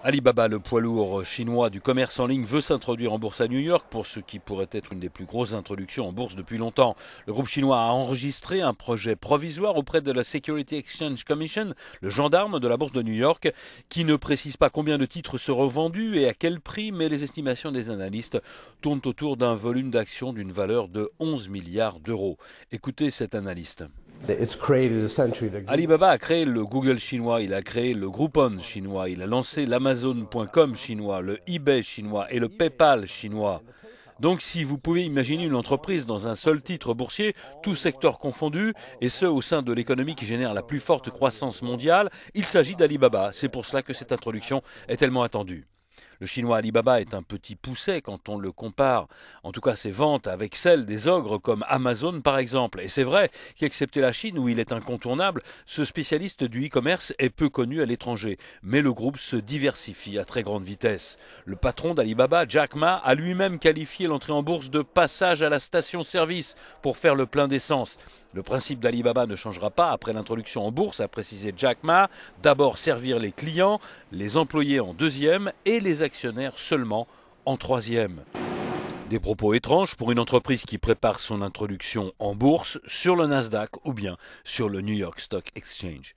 Alibaba, le poids lourd chinois du commerce en ligne, veut s'introduire en bourse à New York pour ce qui pourrait être une des plus grosses introductions en bourse depuis longtemps. Le groupe chinois a enregistré un projet provisoire auprès de la Security Exchange Commission, le gendarme de la bourse de New York, qui ne précise pas combien de titres seront vendus et à quel prix, mais les estimations des analystes tournent autour d'un volume d'actions d'une valeur de 11 milliards d'euros. Écoutez cet analyste. Alibaba a créé le Google chinois, il a créé le Groupon chinois, il a lancé l'Amazon.com chinois, le eBay chinois et le PayPal chinois. Donc si vous pouvez imaginer une entreprise dans un seul titre boursier, tout secteur confondu, et ce au sein de l'économie qui génère la plus forte croissance mondiale, il s'agit d'Alibaba. C'est pour cela que cette introduction est tellement attendue. Le chinois Alibaba est un petit pousset quand on le compare, en tout cas ses ventes, avec celles des ogres comme Amazon par exemple. Et c'est vrai qu'excepté la Chine où il est incontournable, ce spécialiste du e-commerce est peu connu à l'étranger. Mais le groupe se diversifie à très grande vitesse. Le patron d'Alibaba, Jack Ma, a lui-même qualifié l'entrée en bourse de passage à la station-service pour faire le plein d'essence. Le principe d'Alibaba ne changera pas après l'introduction en bourse, a précisé Jack Ma. D'abord servir les clients, les employés en deuxième et les actionnaires seulement en troisième. Des propos étranges pour une entreprise qui prépare son introduction en bourse sur le Nasdaq ou bien sur le New York Stock Exchange.